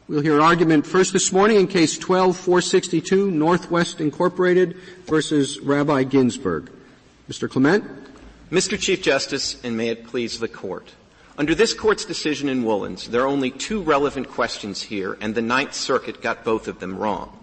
We'll hear argument first this morning in Case 12-462, Northwest Incorporated versus Rabbi Ginsburg. Mr. Clement. Mr. Chief Justice, and may it please the Court. Under this Court's decision in Woolens, there are only two relevant questions here, and the Ninth Circuit got both of them wrong.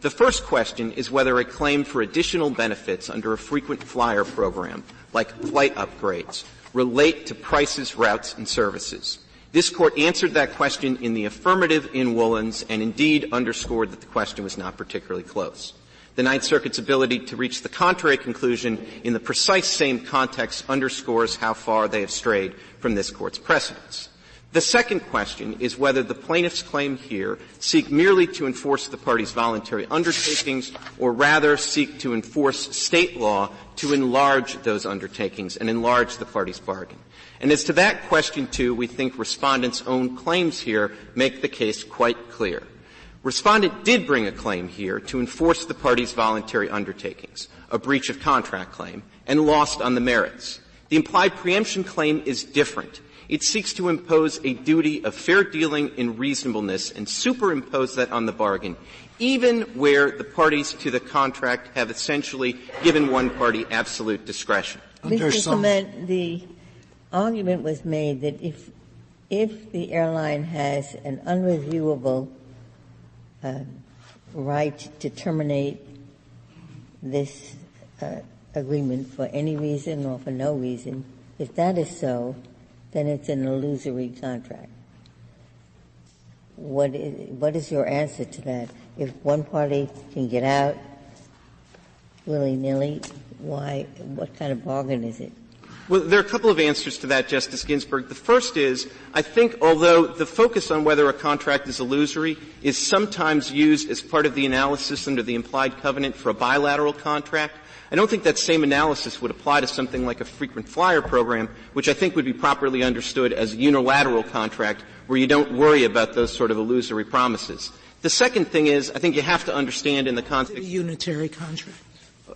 The first question is whether a claim for additional benefits under a frequent flyer program, like flight upgrades, relate to prices, routes, and services. This Court answered that question in the affirmative in Woolens and indeed underscored that the question was not particularly close. The Ninth Circuit's ability to reach the contrary conclusion in the precise same context underscores how far they have strayed from this Court's precedents. The second question is whether the plaintiff's claim here seek merely to enforce the parties' voluntary undertakings or rather seek to enforce state law to enlarge those undertakings and enlarge the parties' bargain. And as to that question, too, we think Respondent's own claims here make the case quite clear. Respondent did bring a claim here to enforce the parties' voluntary undertakings, a breach of contract claim, and lost on the merits. The implied preemption claim is different. It seeks to impose a duty of fair dealing and reasonableness and superimpose that on the bargain, even where the parties to the contract have essentially given one party absolute discretion. Mr. Clement, the argument was made that if the airline has an unreviewable right to terminate this agreement for any reason or for no reason, if that is so, then it's an illusory contract. What is your answer to that? If one party can get out willy-nilly, what kind of bargain is it? Well, there are a couple of answers to that, Justice Ginsburg. The first is, I think although the focus on whether a contract is illusory is sometimes used as part of the analysis under the implied covenant for a bilateral contract, I don't think that same analysis would apply to something like a frequent flyer program, which I think would be properly understood as a unilateral contract where you don't worry about those sort of illusory promises. The second thing is, I think you have to understand in the context of a unitary contract.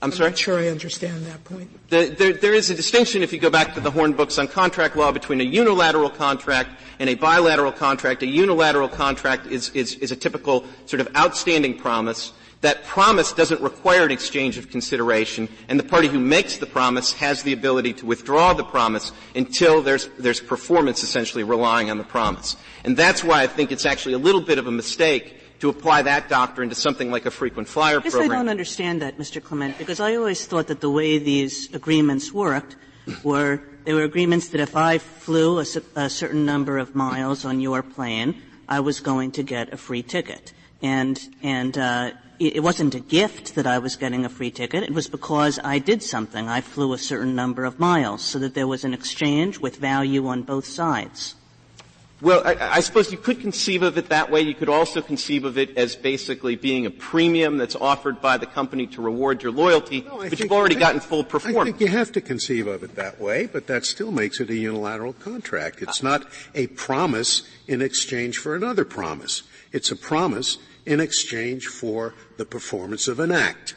I'm sorry? Not sure I understand that point. There is a distinction, if you go back to the Horn books on contract law, between a unilateral contract and a bilateral contract. A unilateral contract is a typical sort of outstanding promise. That promise doesn't require an exchange of consideration, and the party who makes the promise has the ability to withdraw the promise until there's performance essentially relying on the promise. And that's why I think it's actually a little bit of a mistake to apply that doctrine to something like a frequent flyer program. I don't understand that, Mr. Clement, because I always thought that the way these agreements worked were they were agreements that if I flew a certain number of miles on your plane, I was going to get a free ticket. And it wasn't a gift that I was getting a free ticket. It was because I did something. I flew a certain number of miles so that there was an exchange with value on both sides. Well, I suppose you could conceive of it that way. You could also conceive of it as basically being a premium that's offered by the company to reward your loyalty, but you've already gotten full performance. I think you have to conceive of it that way, but that still makes it a unilateral contract. It's not a promise in exchange for another promise. It's a promise in exchange for the performance of an act.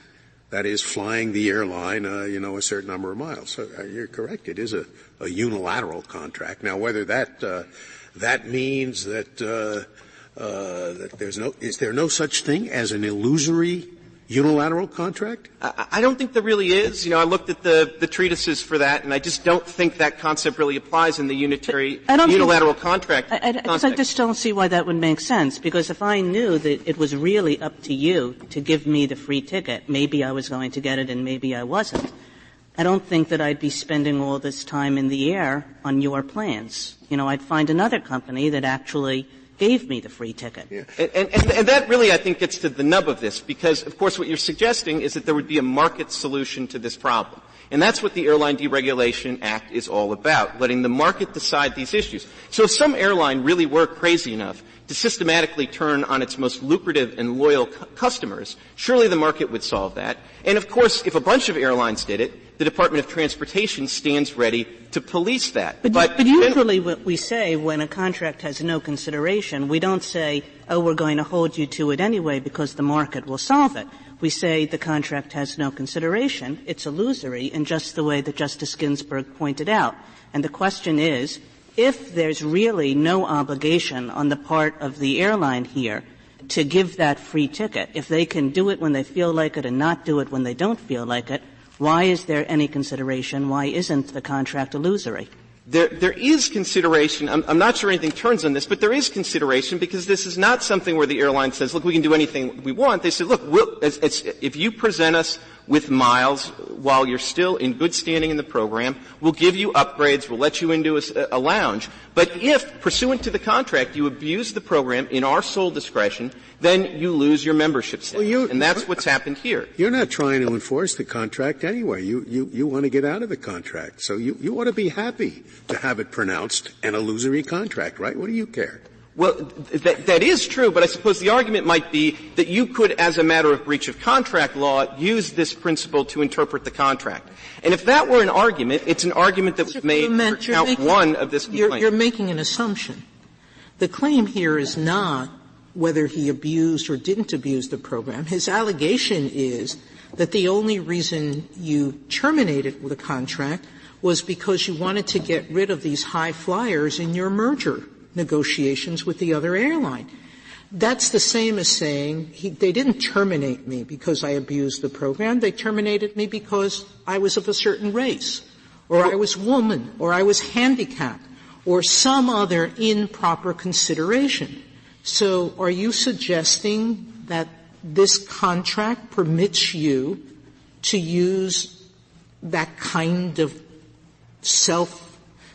That is, flying the airline, a certain number of miles. So you're correct. It is a unilateral contract. Now, whether that means that is there no such thing as an illusory unilateral contract? I don't think there really is. I looked at the treatises for that, and I just don't think that concept really applies in the unilateral contract. I just don't see why that would make sense, because if I knew that it was really up to you to give me the free ticket, maybe I was going to get it and maybe I wasn't. I don't think that I'd be spending all this time in the air on your plans. I'd find another company that actually gave me the free ticket. Yeah. And that really, I think, gets to the nub of this, because, of course, what you're suggesting is that there would be a market solution to this problem. And that's what the Airline Deregulation Act is all about, letting the market decide these issues. So if some airline really were crazy enough to systematically turn on its most lucrative and loyal customers, surely the market would solve that. And, of course, if a bunch of airlines did it, the Department of Transportation stands ready to police that. But usually what we say when a contract has no consideration, we don't say, we're going to hold you to it anyway because the market will solve it. We say the contract has no consideration. It's illusory in just the way that Justice Ginsburg pointed out. And the question is, if there's really no obligation on the part of the airline here to give that free ticket, if they can do it when they feel like it and not do it when they don't feel like it, why is there any consideration? Why isn't the contract illusory? There is consideration. I'm not sure anything turns on this, but there is consideration because this is not something where the airline says, look, we can do anything we want. They said, look, if you present us with miles while you're still in good standing in the program, we'll give you upgrades, we'll let you into a lounge. But if, pursuant to the contract, you abuse the program in our sole discretion, then you lose your membership status. And that's what's happened here. You're not trying to enforce the contract anyway. You want to get out of the contract. So you ought to be happy to have it pronounced an illusory contract, right? What do you care? Well, that is true, but I suppose the argument might be that you could, as a matter of breach of contract law, use this principle to interpret the contract. And if that were an argument, it's an argument that was made for count one of this complaint. You're making an assumption. The claim here is not whether he abused or didn't abuse the program. His allegation is that the only reason you terminated the contract was because you wanted to get rid of these high flyers in your merger negotiations with the other airline. That's the same as saying they didn't terminate me because I abused the program. They terminated me because I was of a certain race, or I was woman, or I was handicapped, or some other improper consideration. So are you suggesting that this contract permits you to use that kind of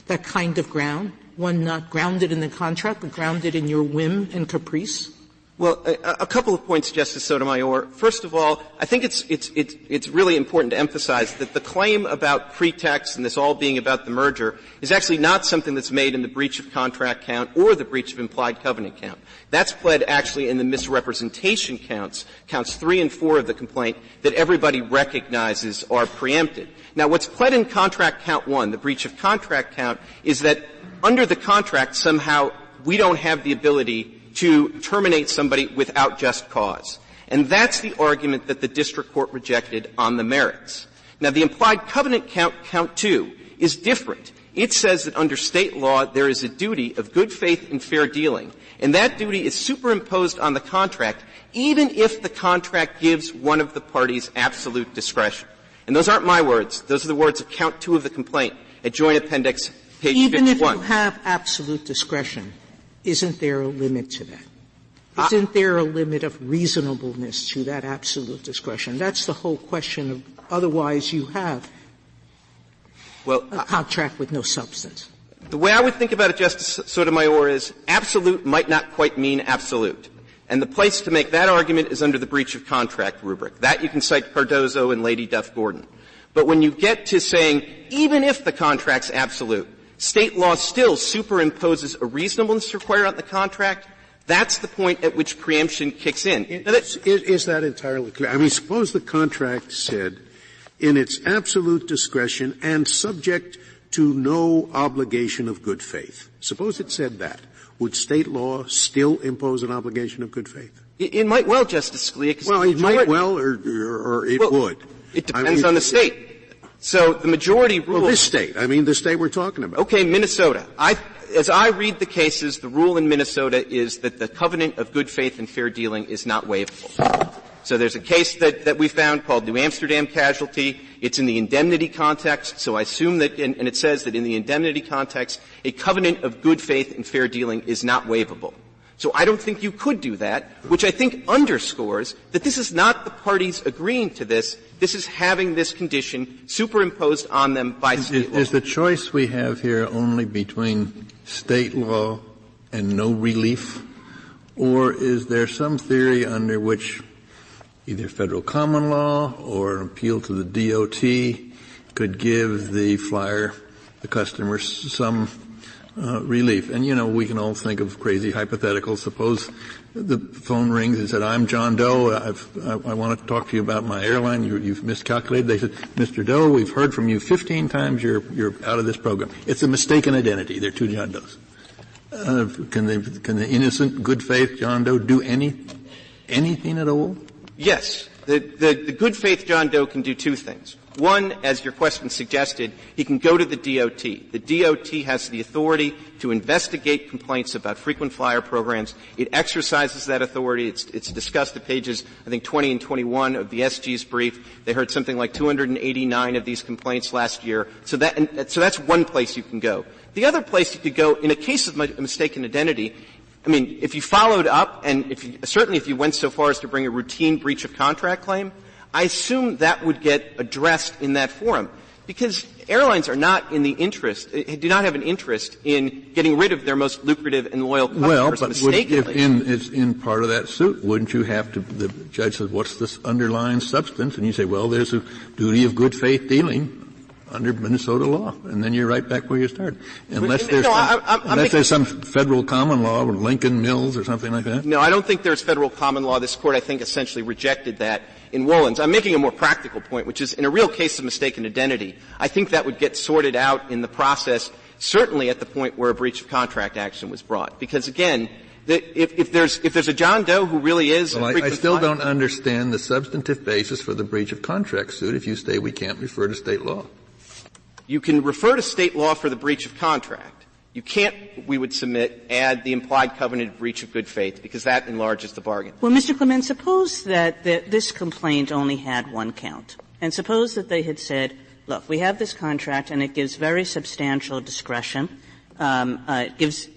that kind of ground? One not grounded in the contract, but grounded in your whim and caprice? Well, a couple of points, Justice Sotomayor. First of all, I think it's really important to emphasize that the claim about pretext and this all being about the merger is actually not something that's made in the breach of contract count or the breach of implied covenant count. That's pled actually in the misrepresentation counts 3 and 4 of the complaint that everybody recognizes are preempted. Now, what's pled in contract count 1, the breach of contract count, is that under the contract, somehow we don't have the ability to terminate somebody without just cause. And that's the argument that the district court rejected on the merits. Now, the implied covenant count 2, is different. It says that under state law there is a duty of good faith and fair dealing, and that duty is superimposed on the contract even if the contract gives one of the parties absolute discretion. And those aren't my words. Those are the words of count 2 of the complaint at Joint Appendix page 51. Even if you have absolute discretion, isn't there a limit to that? Isn't there a limit of reasonableness to that absolute discretion? That's the whole question of otherwise you have a contract with no substance. The way I would think about it, Justice Sotomayor, is absolute might not quite mean absolute. And the place to make that argument is under the breach of contract rubric. That you can cite Cardozo and Lady Duff Gordon. But when you get to saying even if the contract's absolute, state law still superimposes a reasonableness requirement on the contract, that's the point at which preemption kicks in. Is that entirely clear? I mean, suppose the contract said, in its absolute discretion and subject to no obligation of good faith. Suppose it said that. Would state law still impose an obligation of good faith? It might well, Justice Scalia. Well, it might well, or it would. It depends on the state. So the majority rule. Well, this state. I mean, the state we're talking about. Okay, Minnesota. As I read the cases, the rule in Minnesota is that the covenant of good faith and fair dealing is not waivable. So there's a case that we found called New Amsterdam Casualty. It's in the indemnity context, so I assume that, and it says that in the indemnity context, a covenant of good faith and fair dealing is not waivable. So I don't think you could do that, which I think underscores that this is not the parties agreeing to this. This is having this condition superimposed on them by state law. Is the choice we have here only between state law and no relief? Or is there some theory under which either federal common law or an appeal to the DOT could give the flyer, the customer, some relief? And, we can all think of crazy hypotheticals. Suppose the phone rings and said, I'm John Doe. I want to talk to you about my airline. You've miscalculated. They said, Mr. Doe, we've heard from you 15 times. You're out of this program. It's a mistaken identity. They're two John Does. Can the innocent, good faith John Doe do anything at all? Yes. The good faith John Doe can do two things. One, as your question suggested, he can go to the DOT. The DOT has the authority to investigate complaints about frequent flyer programs. It exercises that authority. It's discussed at pages, I think, 20 and 21 of the SG's brief. They heard something like 289 of these complaints last year. So that's one place you can go. The other place you could go, in a case of mistaken identity, I mean, if you followed up and certainly if you went so far as to bring a routine breach of contract claim, I assume that would get addressed in that forum, because airlines are not in the interest, do not have an interest in getting rid of their most lucrative and loyal customers mistakenly. If in part of that suit, wouldn't you have to, the judge says, what's this underlying substance? And you say, well, there's a duty of good faith dealing under Minnesota law, and then you're right back where you started. Unless there's some federal common law, or Lincoln Mills or something like that. No, I don't think there's federal common law. This Court, I think, essentially rejected that in Woolens. I'm making a more practical point, which is in a real case of mistaken identity, I think that would get sorted out in the process, certainly at the point where a breach of contract action was brought. Because again, if there's a John Doe who really is well, I still don't understand the substantive basis for the breach of contract suit if you say we can't refer to state law. You can refer to state law for the breach of contract. You can't, we would submit, add the implied covenant of breach of good faith, because that enlarges the bargain. Well, Mr. Clement, suppose that this complaint only had one count. And suppose that they had said, look, we have this contract and it gives very substantial discretion. It gives,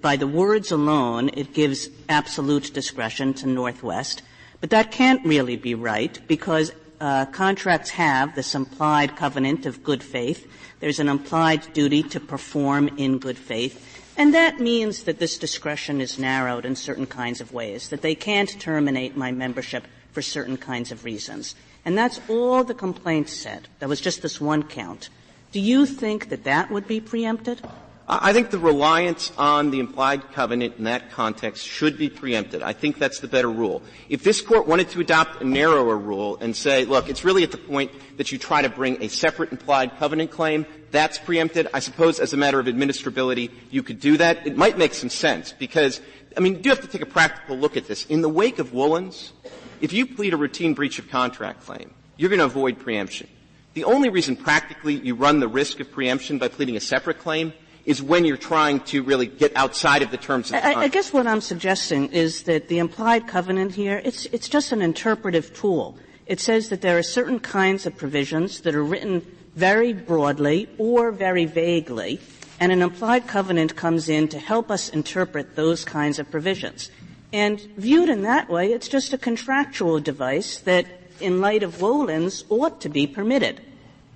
by the words alone, it gives absolute discretion to Northwest. But that can't really be right, because contracts have this implied covenant of good faith. There's an implied duty to perform in good faith. And that means that this discretion is narrowed in certain kinds of ways, that they can't terminate my membership for certain kinds of reasons. And that's all the complaint said. That was just this one count. Do you think that that would be preempted? I think the reliance on the implied covenant in that context should be preempted. I think that's the better rule. If this Court wanted to adopt a narrower rule and say, look, it's really at the point that you try to bring a separate implied covenant claim, that's preempted. I suppose as a matter of administrability, you could do that. It might make some sense because, you do have to take a practical look at this. In the wake of Woolens, if you plead a routine breach of contract claim, you're going to avoid preemption. The only reason practically you run the risk of preemption by pleading a separate claim is when you're trying to really get outside of the terms of the contract. I guess what I'm suggesting is that the implied covenant here, it's just an interpretive tool. It says that there are certain kinds of provisions that are written very broadly or very vaguely, and an implied covenant comes in to help us interpret those kinds of provisions. And viewed in that way, it's just a contractual device that, in light of Woolens, ought to be permitted.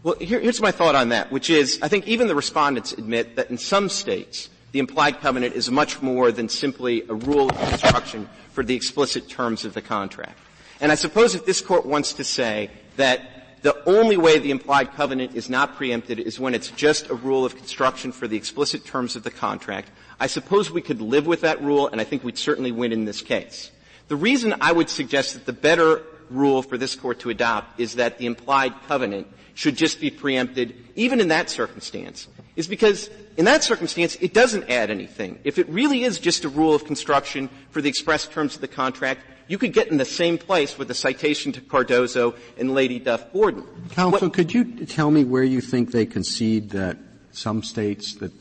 Well, here's my thought on that, which is I think even the respondents admit that in some states the implied covenant is much more than simply a rule of construction for the explicit terms of the contract. And I suppose if this Court wants to say that the only way the implied covenant is not preempted is when it's just a rule of construction for the explicit terms of the contract, I suppose we could live with that rule, and I think we'd certainly win in this case. The reason I would suggest that the better rule for this Court to adopt is that the implied covenant should just be preempted even in that circumstance is because in that circumstance it doesn't add anything. If it really is just a rule of construction for the express terms of the contract, you could get in the same place with a citation to Cardozo and Lady Duff Gordon. Counsel, could you tell me where you think they concede that some states, that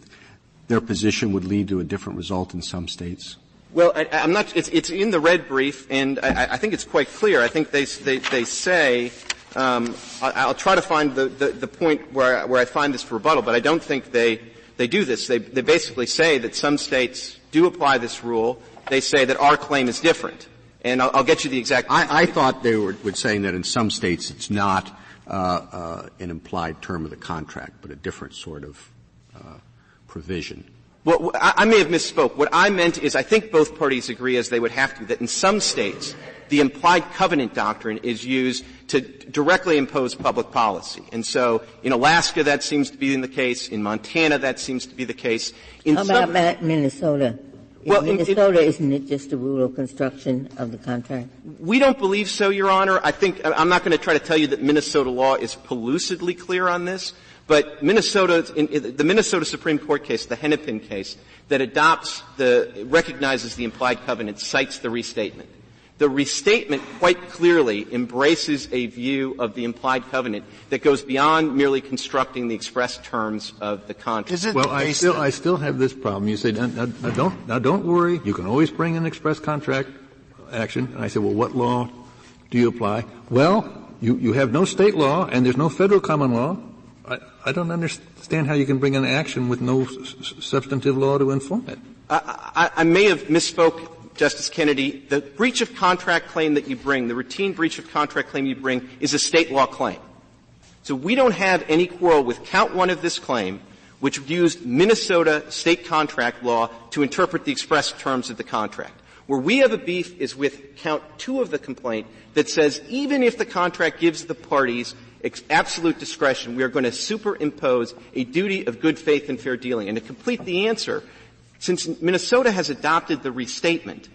their position would lead to a different result in some states? Well, I'm not. It's in the red brief, and I think it's quite clear. I think they say. I'll try to find the point where I find this for rebuttal, but I don't think they do this. They basically say that some states do apply this rule. They say that our claim is different, and I'll get you the exact. I thought they were saying that in some states it's not an implied term of the contract, but a different sort of provision. Well, I may have misspoke. What I meant is I think both parties agree, as they would have to, that in some states the implied covenant doctrine is used to directly impose public policy. And so in Alaska that seems to be the case. In Montana that seems to be the case. How about Minnesota? Well, Minnesota, isn't it just a rule of construction of the contract? We don't believe so, Your Honor. I think I'm not going to try to tell you that Minnesota law is pellucidly clear on this. But the Minnesota Supreme Court case, the Hennepin case, that recognizes the implied covenant, cites the restatement. The restatement quite clearly embraces a view of the implied covenant that goes beyond merely constructing the express terms of the contract. Well, I still have this problem. You say, now don't worry. You can always bring an express contract action. And I say, well, what law do you apply? Well, you have no state law and there's no federal common law. I don't understand how you can bring an action with no substantive law to inform it. I may have misspoke, Justice Kennedy. The breach of contract claim that you bring, the routine breach of contract claim you bring, is a state law claim. So we don't have any quarrel with count one of this claim, which used Minnesota state contract law to interpret the express terms of the contract. Where we have a beef is with count two of the complaint that says even if the contract gives the parties absolute discretion, we are going to superimpose a duty of good faith and fair dealing. And to complete the answer, since Minnesota has adopted the restatement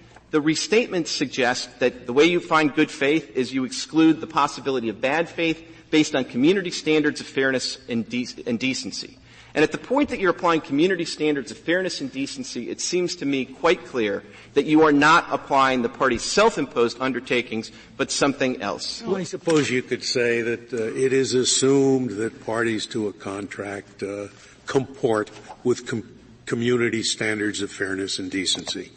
suggests that the way you find good faith is you exclude the possibility of bad faith based on community standards of fairness and decency. And at the point that you're applying community standards of fairness and decency, it seems to me quite clear that you are not applying the party's self-imposed undertakings, but something else. Well, I suppose you could say that it is assumed that parties to a contract comport with community standards of fairness and decency.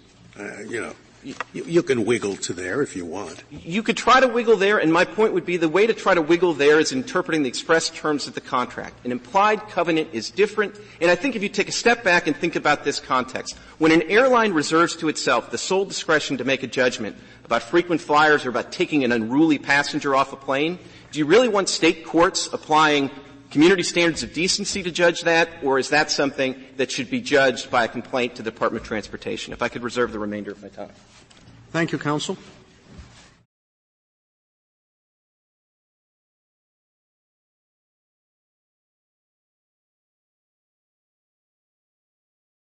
You can wiggle to there if you want. You could try to wiggle there, and my point would be the way to try to wiggle there is interpreting the express terms of the contract. An implied covenant is different, and I think if you take a step back and think about this context, when an airline reserves to itself the sole discretion to make a judgment about frequent flyers or about taking an unruly passenger off a plane, do you really want state courts applying community standards of decency to judge that, or is that something that should be judged by a complaint to the Department of Transportation? If I could reserve the remainder of my time. Thank you, counsel.